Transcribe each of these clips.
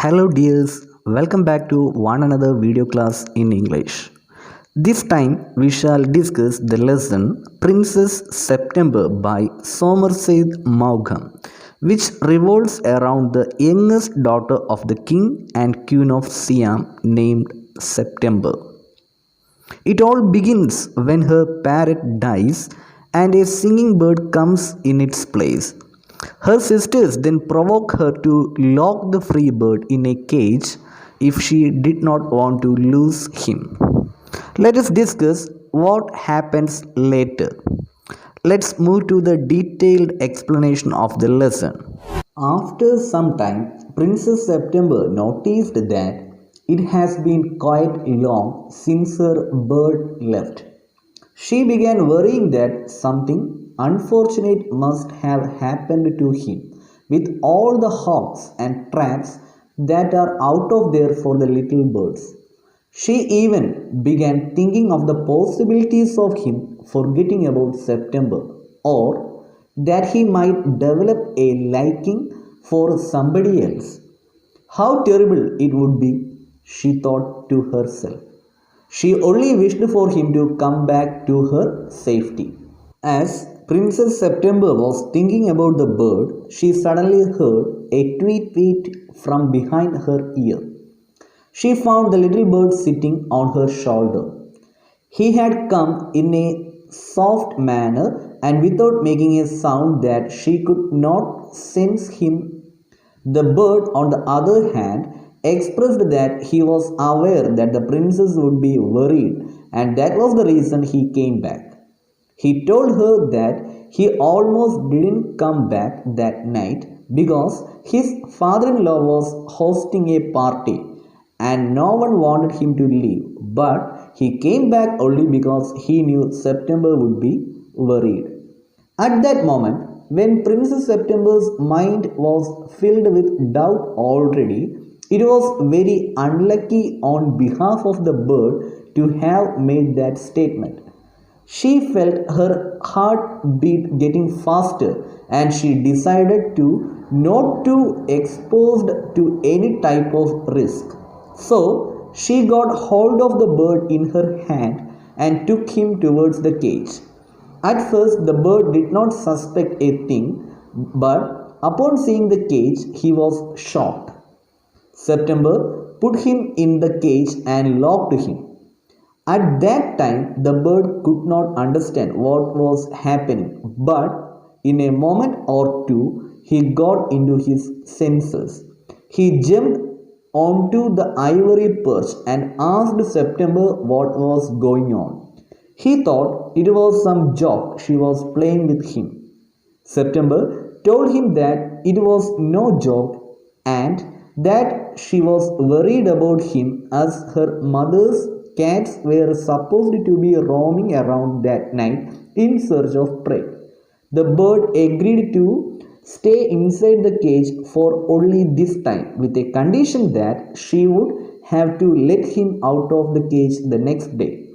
Hello dears, welcome back to one another video class in English. This time we shall discuss the lesson Princess September by Somerset Maugham, which revolves around the youngest daughter of the king and queen of Siam named September. It all begins when her parrot dies and a singing bird comes in its place. Her sisters then provoke her to lock the free bird in a cage if she did not want to lose him. Let us discuss what happens later. Let's move to the detailed explanation of the lesson. After some time, Princess September noticed that it has been quite long since her bird left. She began worrying that something unfortunate must have happened to him with all the hawks and traps that are out of there for the little birds. She even began thinking of the possibilities of him forgetting about September, or that he might develop a liking for somebody else. How terrible it would be, she thought to herself. She only wished for him to come back to her safety. As Princess September was thinking about the bird, she suddenly heard a tweet tweet from behind her ear. She found the little bird sitting on her shoulder. He had come in a soft manner and without making a sound that she could not sense him. The bird, on the other hand, expressed that he was aware that the princess would be worried, and that was the reason he came back. He told her that he almost didn't come back that night because his father-in-law was hosting a party and no one wanted him to leave, but he came back only because he knew September would be worried. At that moment, when Princess September's mind was filled with doubt already, it was very unlucky on behalf of the bird to have made that statement. She felt her heart beat getting faster and she decided to not to exposed to any type of risk. So she got hold of the bird in her hand and took him towards the cage. At first the bird did not suspect a thing, but upon seeing the cage he was shocked. September put him in the cage and locked him. At that time, the bird could not understand what was happening, but in a moment or two, he got into his senses. He jumped onto the ivory perch and asked September what was going on. He thought it was some joke she was playing with him. September told him that it was no joke and that she was worried about him as her mother's cats were supposed to be roaming around that night in search of prey. The bird agreed to stay inside the cage for only this time with a condition that she would have to let him out of the cage the next day.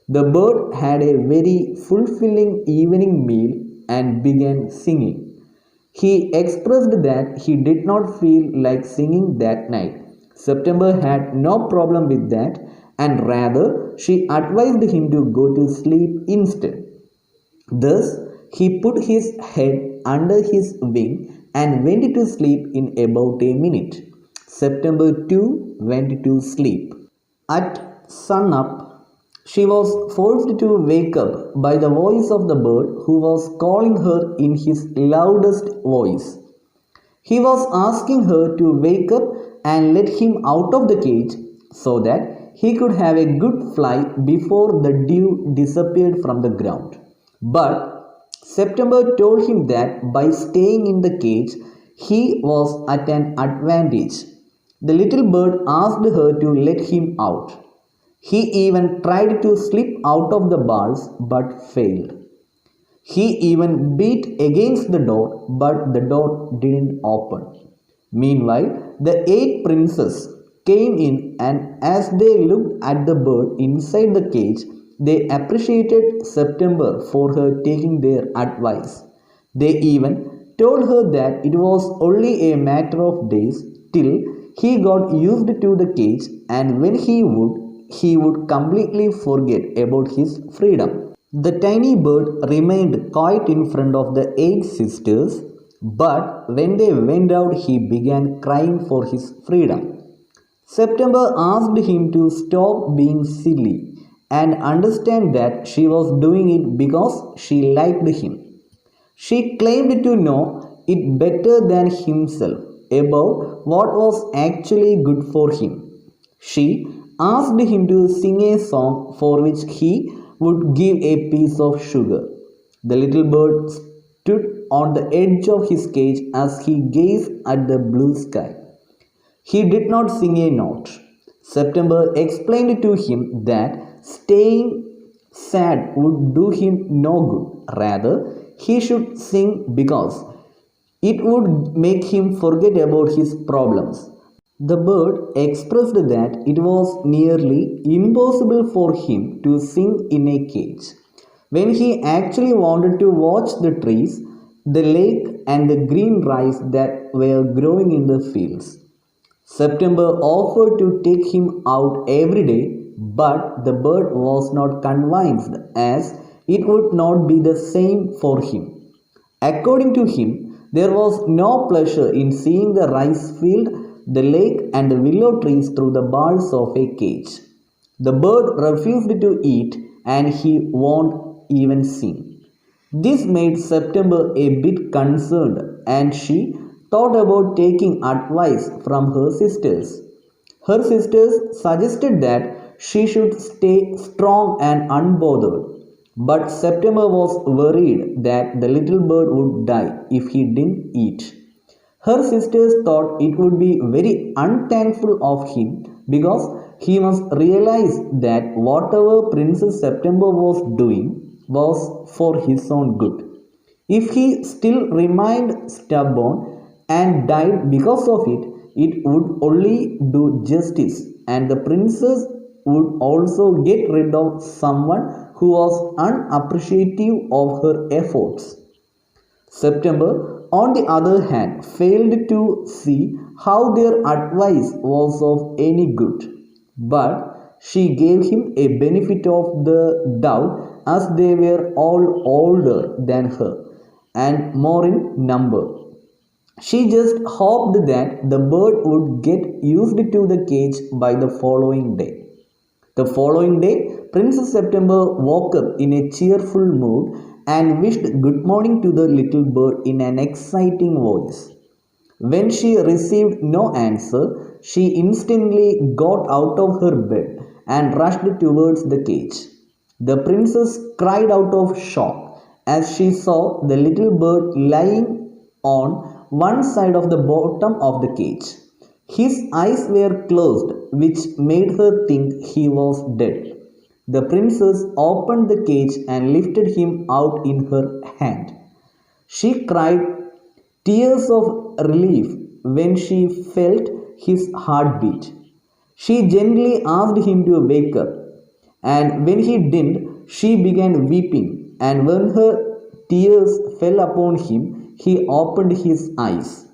The bird had a very fulfilling evening meal and began singing. He expressed that he did not feel like singing that night. September had no problem with that, and rather she advised him to go to sleep instead. Thus, he put his head under his wing and went to sleep in about a minute. September too went to sleep. At sunup, she was forced to wake up by the voice of the bird who was calling her in his loudest voice. He was asking her to wake up and let him out of the cage so that he could have a good flight before the dew disappeared from the ground. But September told him that by staying in the cage, he was at an advantage. The little bird asked her to let him out. He even tried to slip out of the bars but failed. He even beat against the door, but the door didn't open. Meanwhile, the 8 princes came in, and as they looked at the bird inside the cage, they appreciated September for her taking their advice. They even told her that it was only a matter of days till he got used to the cage, and when he would completely forget about his freedom. The tiny bird remained quiet in front of the 8 sisters, but when they went out, he began crying for his freedom. September asked him to stop being silly and understand that she was doing it because she liked him. She claimed to know it better than himself about what was actually good for him. She asked him to sing a song for which he would give a piece of sugar. The little bird stood on the edge of his cage as he gazed at the blue sky. He did not sing a note. September explained to him that staying sad would do him no good. Rather, he should sing because it would make him forget about his problems. The bird expressed that it was nearly impossible for him to sing in a cage, when he actually wanted to watch the trees, the lake, and the green rice that were growing in the fields. September offered to take him out every day, but the bird was not convinced, as it would not be the same for him. According to him, there was no pleasure in seeing the rice field, the lake, and the willow trees through the bars of a cage. The bird refused to eat, and he won't even sing. This made September a bit concerned, and she thought about taking advice from her sisters. Her sisters suggested that she should stay strong and unbothered, but September was worried that the little bird would die if he didn't eat. Her sisters thought it would be very unthankful of him because he must realize that whatever Princess September was doing was for his own good. If he still remained stubborn and died because of it, it would only do justice, and the princess would also get rid of someone who was unappreciative of her efforts. September, on the other hand, failed to see how their advice was of any good, but she gave him a benefit of the doubt as they were all older than her and more in number. She just hoped that the bird would get used to the cage by the following day. The following day, Princess September woke up in a cheerful mood and wished good morning to the little bird in an exciting voice. When she received no answer, she instantly got out of her bed and rushed towards the cage. The princess cried out of shock as she saw the little bird lying on one side of the bottom of the cage. His eyes were closed, which made her think he was dead. The princess opened the cage and lifted him out in her hand. She cried tears of relief when she felt his heartbeat. She gently asked him to wake up, and when he didn't, she began weeping, and when her tears fell upon him, he opened his eyes.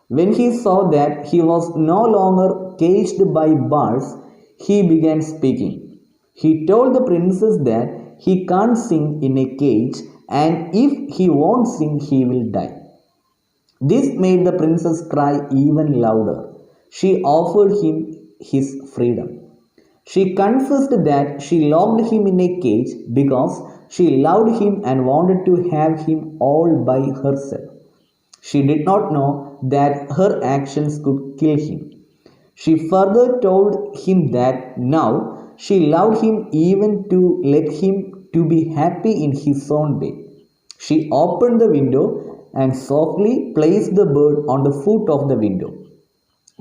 When he saw that he was no longer caged by bars, he began speaking. He told the princess that he can't sing in a cage, and if he won't sing, he will die. This made the princess cry even louder. She offered him his freedom. She confessed that she locked him in a cage because she loved him and wanted to have him all by herself. She did not know that her actions could kill him. She further told him that now she loved him even to let him to be happy in his own way. She opened the window and softly placed the bird on the foot of the window.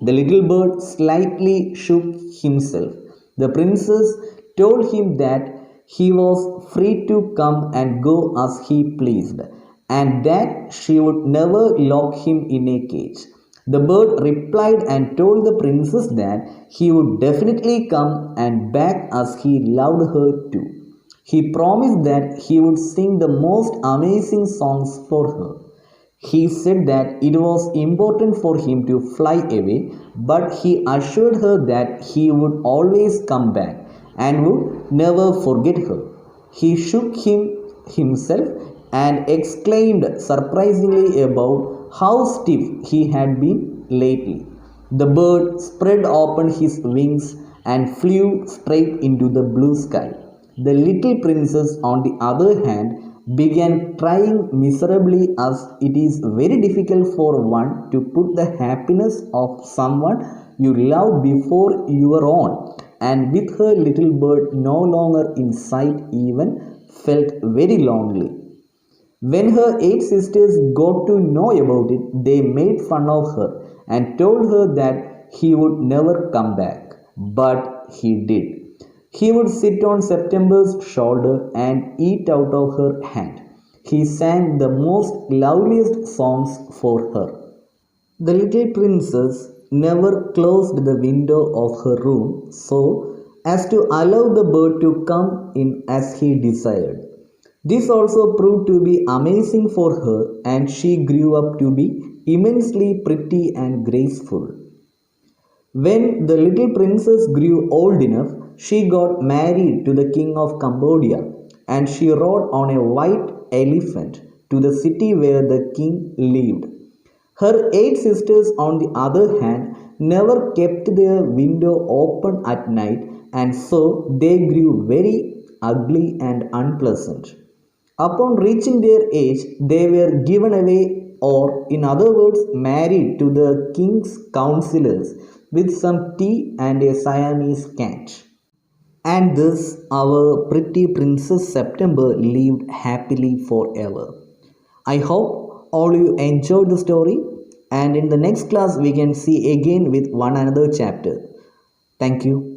The little bird slightly shook himself. The princess told him that he was free to come and go as he pleased, and that she would never lock him in a cage. The bird replied and told the princess that he would definitely come and back as he loved her too. He promised that he would sing the most amazing songs for her. He said that it was important for him to fly away, but he assured her that he would always come back and would never forget her. He shook himself and exclaimed surprisingly about how stiff he had been lately. The bird spread open his wings and flew straight into the blue sky. The little princess, on the other hand, began crying miserably, as it is very difficult for one to put the happiness of someone you love before your own, and with her little bird no longer in sight, even felt very lonely. When her eight sisters got to know about it, they made fun of her and told her that he would never come back. But he did. He would sit on September's shoulder and eat out of her hand. He sang the most loveliest songs for her. The little princess never closed the window of her room so as to allow the bird to come in as he desired. This also proved to be amazing for her, and she grew up to be immensely pretty and graceful. When the little princess grew old enough, she got married to the king of Cambodia, and she rode on a white elephant to the city where the king lived. Her eight sisters, on the other hand, never kept their window open at night, and so they grew very ugly and unpleasant. Upon reaching their age, they were given away, or in other words, married to the king's counselors with some tea and a Siamese cat. And thus, our pretty Princess September lived happily forever. I hope all you enjoyed the story, and in the next class, we can see again with one another chapter. Thank you.